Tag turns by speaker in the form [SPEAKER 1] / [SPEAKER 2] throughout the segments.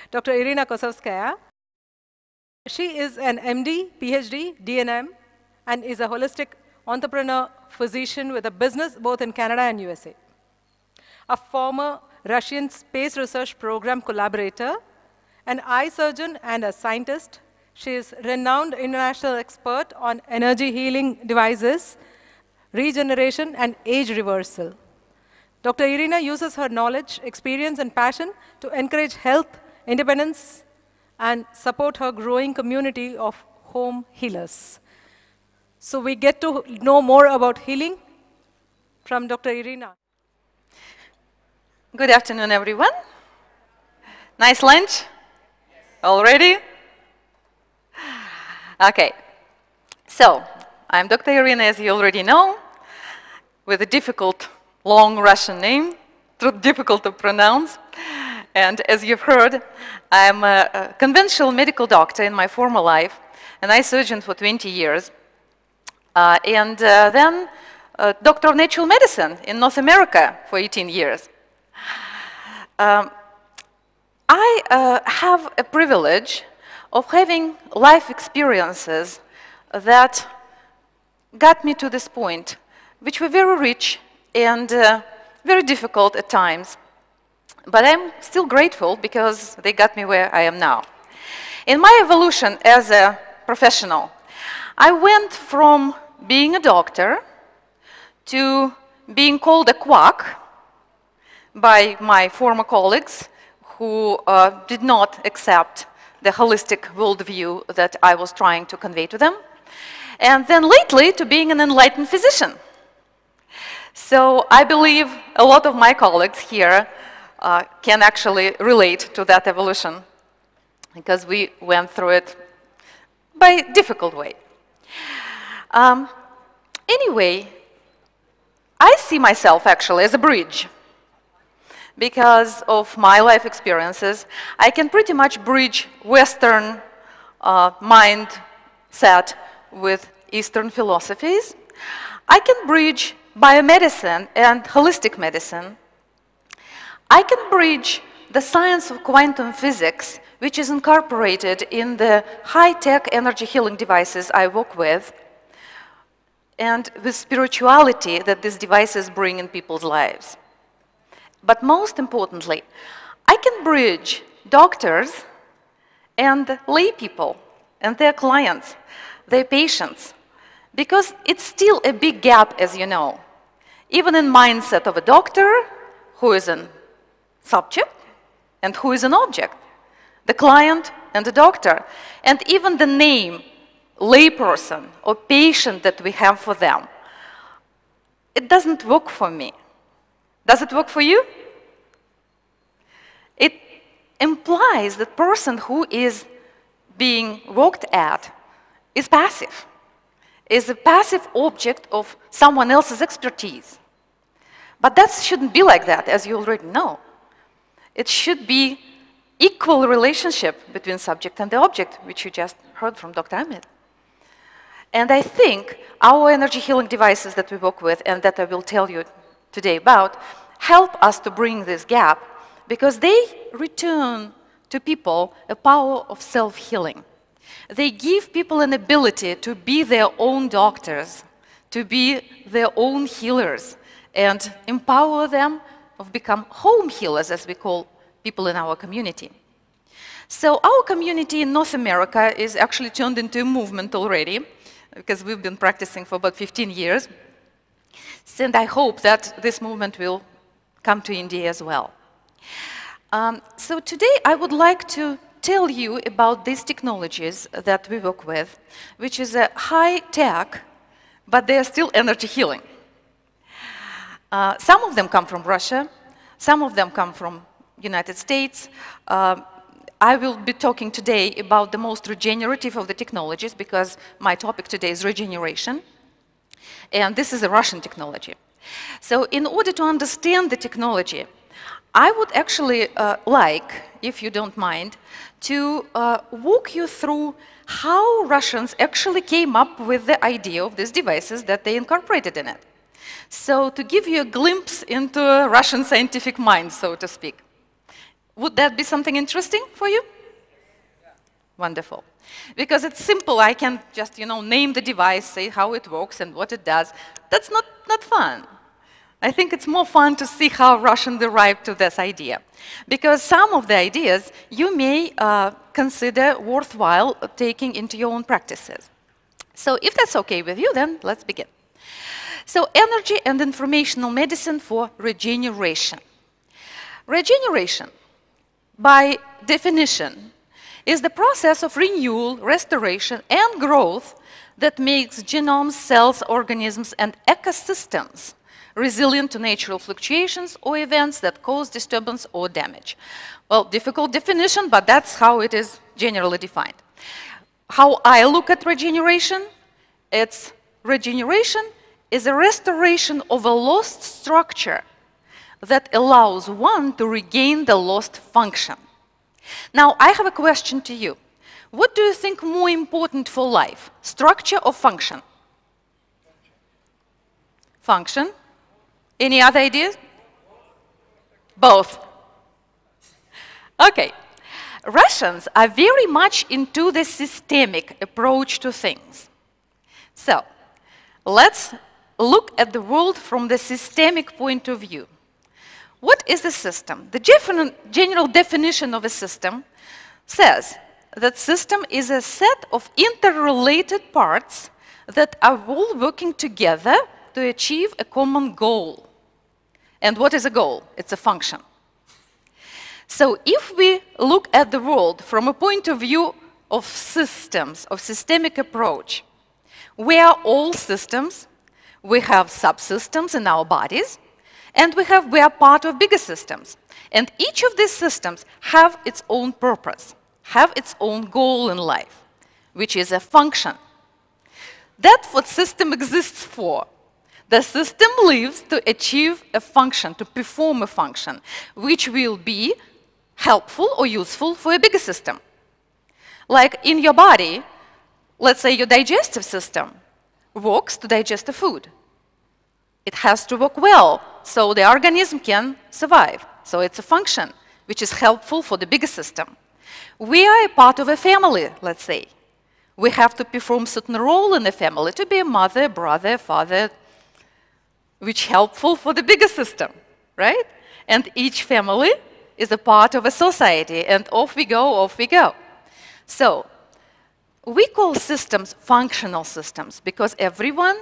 [SPEAKER 1] Dr. Irina Kossovskaia. She is an MD, PhD, DNM, and is a holistic entrepreneur, physician with a business both in Canada and USA. A former Russian space research program collaborator, an eye surgeon and a scientist. She is a renowned international expert on energy healing devices, regeneration, and age reversal. Dr. Irina uses her knowledge, experience, and passion to encourage health, independence, and support her growing community of home healers. So we get to know more about healing from Dr. Irina.
[SPEAKER 2] Good afternoon, everyone. Nice lunch? Already? Okay. So, I'm Dr. Irina, as you already know, with a difficult, long Russian name, difficult to pronounce. And as you've heard, I'm a conventional medical doctor in my former life, an eye surgeon for 20 years, then doctor of natural medicine in North America for 18 years. I have a privilege of having life experiences that got me to this point, which were very rich and very difficult at times. But I'm still grateful because they got me where I am now. In my evolution as a professional, I went from being a doctor to being called a quack by my former colleagues who did not accept the holistic worldview that I was trying to convey to them. And then lately to being an enlightened physician. So I believe a lot of my colleagues here can actually relate to that evolution because we went through it by a difficult way. Anyway, I see myself actually as a bridge. Because of my life experiences, I can pretty much bridge Western mindset with Eastern philosophies. I can bridge biomedicine and holistic medicine. I can bridge the science of quantum physics, which is incorporated in the high-tech energy healing devices I work with, and the spirituality that these devices bring in people's lives. But most importantly, I can bridge doctors and lay people and their clients, their patients, because it's still a big gap, as you know. Even in mindset of a doctor, who is a subject and who is an object, the client and the doctor, and even the name layperson or patient that we have for them. It doesn't work for me. Does it work for you? It implies that person who is being worked at is passive, is a passive object of someone else's expertise. But that shouldn't be like that, as you already know. It should be equal relationship between subject and the object, which you just heard from Dr. Ahmed. And I think our energy healing devices that we work with and that I will tell you today about help us to bring this gap because they return to people a power of self-healing. They give people an ability to be their own doctors, to be their own healers, and empower them to become home healers, as we call people in our community. So our community in North America is actually turned into a movement already, because we've been practicing for about 15 years. And I hope that this movement will come to India as well. So today I would like to tell you about these technologies that we work with, which is a high-tech, but they are still energy healing. Some of them come from Russia, some of them come from United States. I will be talking today about the most regenerative of the technologies because my topic today is regeneration. And this is a Russian technology. So in order to understand the technology, I would actually like, if you don't mind, to walk you through how Russians actually came up with the idea of these devices that they incorporated in it. So to give you a glimpse into a Russian scientific mind, so to speak. Would that be something interesting for you? Wonderful. Because it's simple. I can just, name the device, say how it works and what it does. That's not fun. I think it's more fun to see how Russians arrived to this idea. Because some of the ideas you may consider worthwhile taking into your own practices. So if that's okay with you, then let's begin. So energy and informational medicine for regeneration. Regeneration, by definition, is the process of renewal, restoration, and growth that makes genomes, cells, organisms, and ecosystems resilient to natural fluctuations or events that cause disturbance or damage. Well, difficult definition, but that's how it is generally defined. How I look at regeneration, regeneration is a restoration of a lost structure that allows one to regain the lost function. Now, I have a question to you. What do you think more important for life, structure or function? Function. Any other ideas? Both. Okay. Russians are very much into the systemic approach to things. So, let's look at the world from the systemic point of view. What is a system? The general definition of a system says that system is a set of interrelated parts that are all working together to achieve a common goal. And what is a goal? It's a function. So if we look at the world from a point of view of systems, of systemic approach, we are all systems, we have subsystems in our bodies, and we are part of bigger systems. And each of these systems have its own purpose, have its own goal in life, which is a function. That's what system exists for. The system lives to achieve a function, to perform a function, which will be helpful or useful for a bigger system. Like in your body, let's say your digestive system works to digest the food. It has to work well, so the organism can survive. So it's a function which is helpful for the bigger system. We are a part of a family, let's say. We have to perform a certain role in the family to be a mother, brother, father, which is helpful for the bigger system, right? And each family is a part of a society, and off we go, off we go. So we call systems functional systems because everyone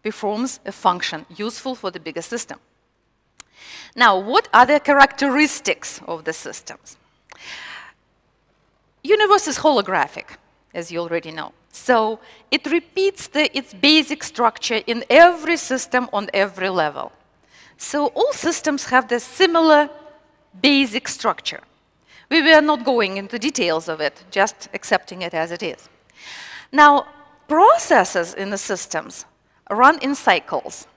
[SPEAKER 2] performs a function useful for the bigger system. Now, what are the characteristics of the systems? Universe is holographic, as you already know. So it repeats its basic structure in every system on every level. So all systems have the similar basic structure. We were not going into details of it, just accepting it as it is. Now, processes in the systems run in cycles.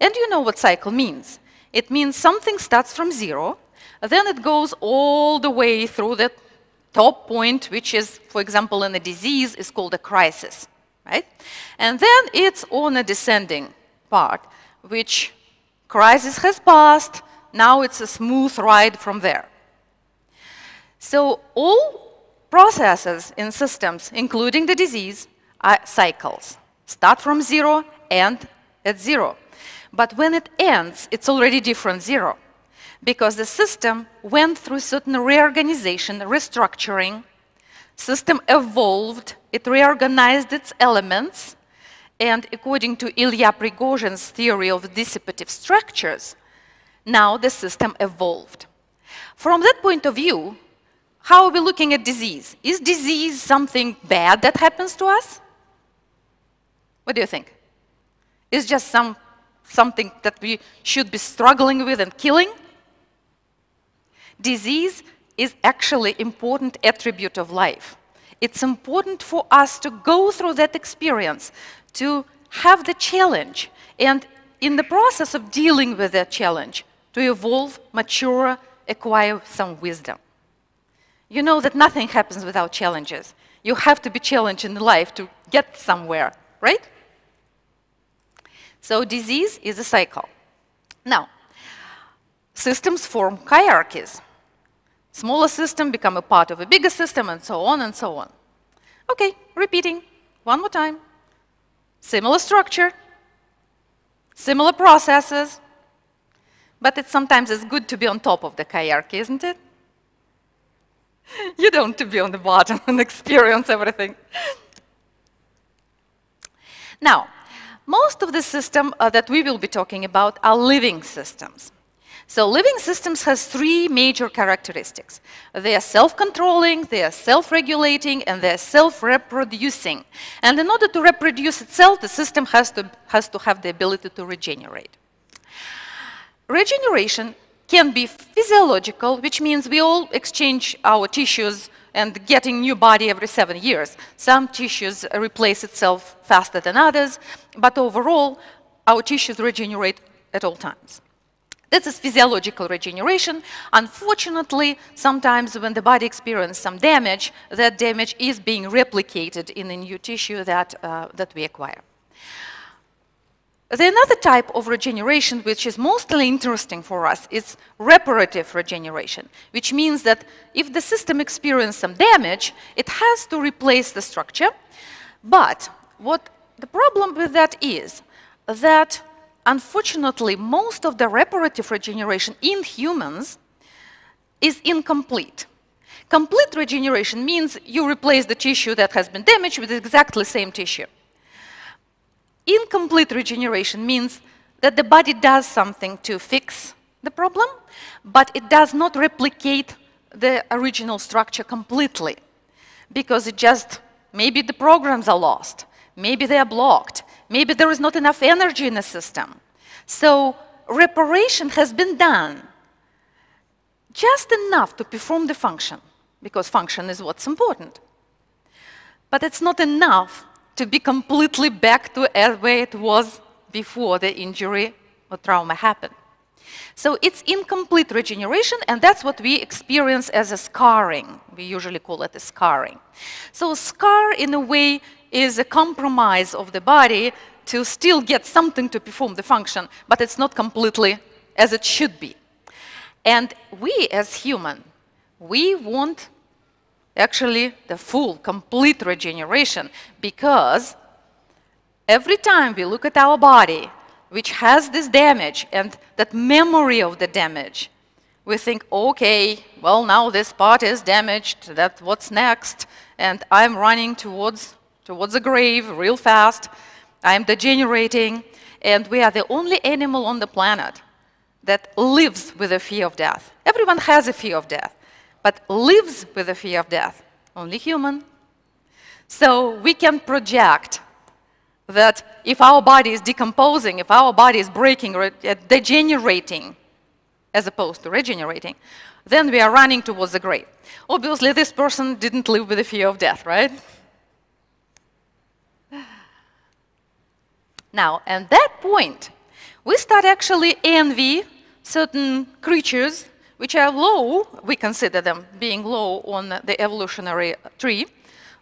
[SPEAKER 2] And you know what cycle means. It means something starts from zero, then it goes all the way through the top point, which is, for example, in a disease, is called a crisis, right? And then it's on a descending part, which crisis has passed, now it's a smooth ride from there. So all processes in systems, including the disease, are cycles. Start from zero, end at zero. But when it ends, it's already different zero, because the system went through certain reorganization, restructuring, system evolved, it reorganized its elements, and according to Ilya Prigozhin's theory of dissipative structures, now the system evolved. From that point of view, how are we looking at disease? Is disease something bad that happens to us? What do you think? Is just something that we should be struggling with and killing? Disease is actually an important attribute of life. It's important for us to go through that experience, to have the challenge, and in the process of dealing with that challenge, to evolve, mature, acquire some wisdom. You know that nothing happens without challenges. You have to be challenged in life to get somewhere, right? So disease is a cycle. Now, systems form hierarchies. smaller system become a part of a bigger system, and so on and so on. Okay, repeating one more time. Similar structure, similar processes, but it sometimes is good to be on top of the hierarchy, isn't it? You don't want to be on the bottom and experience everything. Now, most of the systems that we will be talking about are living systems. So living systems has three major characteristics. They are self-controlling, they are self-regulating, and they are self-reproducing. And in order to reproduce itself, the system has to have the ability to regenerate. Regeneration can be physiological, which means we all exchange our tissues and getting new body every 7 years. Some tissues replace itself faster than others, but overall, our tissues regenerate at all times. This is physiological regeneration. Unfortunately, sometimes when the body experiences some damage, that damage is being replicated in the new tissue that we acquire. The another type of regeneration, which is mostly interesting for us, is reparative regeneration, which means that if the system experiences some damage, it has to replace the structure. But what the problem with that is that, unfortunately, most of the reparative regeneration in humans is incomplete. Complete regeneration means you replace the tissue that has been damaged with exactly the same tissue. Incomplete regeneration means that the body does something to fix the problem, but it does not replicate the original structure completely, because it just, maybe the programs are lost, maybe they are blocked, maybe there is not enough energy in the system. So reparation has been done just enough to perform the function, because function is what's important. But it's not enough to be completely back to where it was before the injury or trauma happened. So it's incomplete regeneration, and that's what we experience as a scarring. We usually call it a scarring. So scar, in a way, is a compromise of the body to still get something to perform the function, but it's not completely as it should be. And we, as human, we want actually the full, complete regeneration, because every time we look at our body, which has this damage and that memory of the damage, we think, okay, well, now this part is damaged, that's what's next, and I'm running towards the grave real fast, I'm degenerating, and we are the only animal on the planet that lives with a fear of death. Everyone has a fear of death, but lives with a fear of death, only human. So we can project that if our body is decomposing, if our body is breaking or degenerating, as opposed to regenerating, then we are running towards the grave. Obviously, this person didn't live with the fear of death, right? Now, at that point, we start actually envy certain creatures which are low, we consider them being low on the evolutionary tree,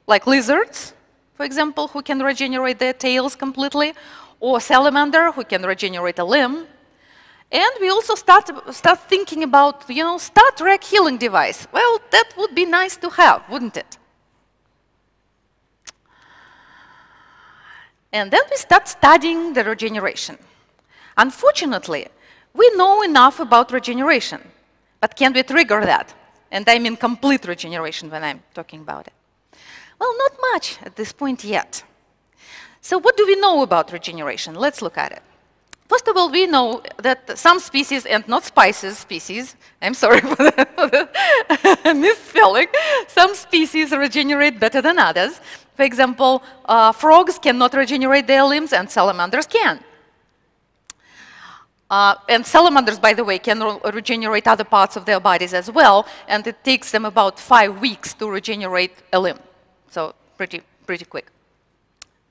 [SPEAKER 2] like lizards, for example, who can regenerate their tails completely, or salamander, who can regenerate a limb. And we also start thinking about, Star Trek healing device. Well, that would be nice to have, wouldn't it? And then we start studying the regeneration. Unfortunately, we know enough about regeneration, but can we trigger that? And I mean complete regeneration when I'm talking about it. Well, not much at this point yet. So what do we know about regeneration? Let's look at it. First of all, we know that some species, and not spices species, I'm sorry for the misspelling, some species regenerate better than others. For example, frogs cannot regenerate their limbs, and salamanders can. And salamanders, by the way, can regenerate other parts of their bodies as well, and it takes them about 5 weeks to regenerate a limb. So pretty quick.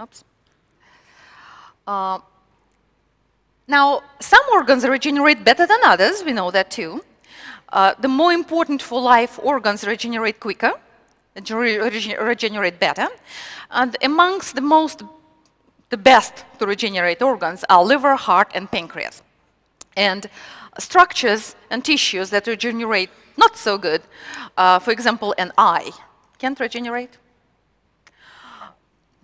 [SPEAKER 2] Oops. Now, some organs regenerate better than others, we know that too. The more important for life organs regenerate quicker, regenerate better. And amongst the best to regenerate organs are liver, heart, and pancreas. And structures and tissues that regenerate not so good. For example, an eye can't regenerate.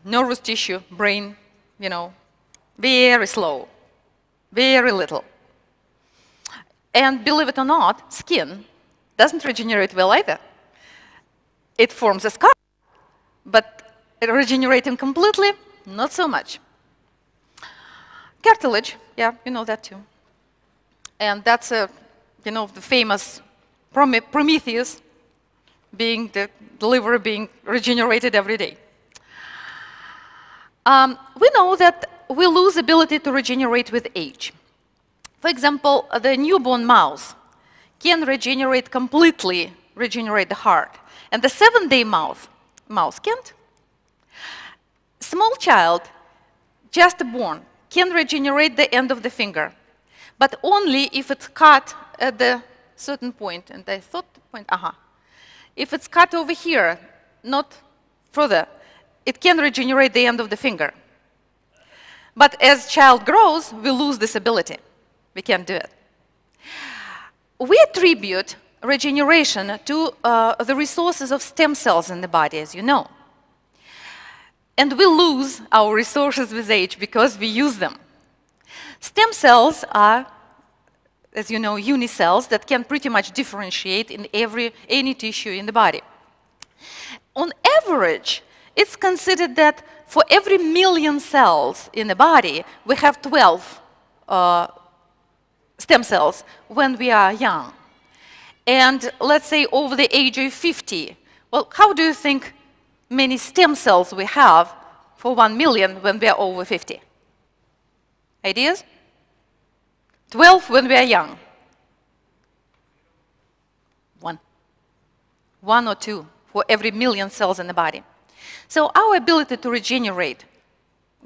[SPEAKER 2] Nervous tissue, brain, you know, very slow, very little. And believe it or not, skin doesn't regenerate well either. It forms a scar, but regenerating completely, not so much. Cartilage, yeah, you know that too. And that's, you know, the famous Prometheus, being the liver being regenerated every day. We know that we lose ability to regenerate with age. For example, the newborn mouse can completely regenerate the heart, and the 7-day mouse can't. Small child, just born, can regenerate the end of the finger, but only if it's cut at the certain point, and I thought the point, If it's cut over here, not further, it can regenerate the end of the finger. But as child grows, we lose this ability. We can't do it. We attribute regeneration to the resources of stem cells in the body, as you know. And we lose our resources with age because we use them. Stem cells are, as you know, unicells that can pretty much differentiate in any tissue in the body. On average, it's considered that for every 1,000,000 cells in the body, we have 12 stem cells when we are young. And let's say over the age of 50, well, how do you think many stem cells we have for 1,000,000 when we are over 50? Ideas? 12 when we are young. One or two for every 1,000,000 cells in the body. So our ability to regenerate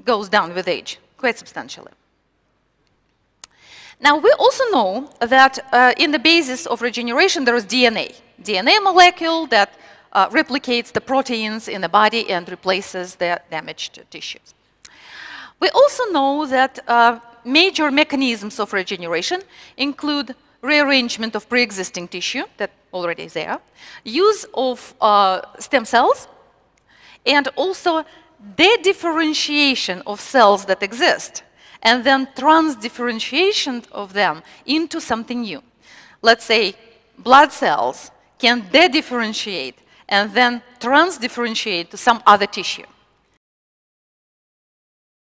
[SPEAKER 2] goes down with age quite substantially. Now, we also know that in the basis of regeneration, there is DNA. DNA molecule that replicates the proteins in the body and replaces the damaged tissues. We also know that major mechanisms of regeneration include rearrangement of pre-existing tissue that already is there, use of stem cells, and also de-differentiation of cells that exist, and then transdifferentiation of them into something new. Let's say blood cells can de-differentiate and then transdifferentiate to some other tissue.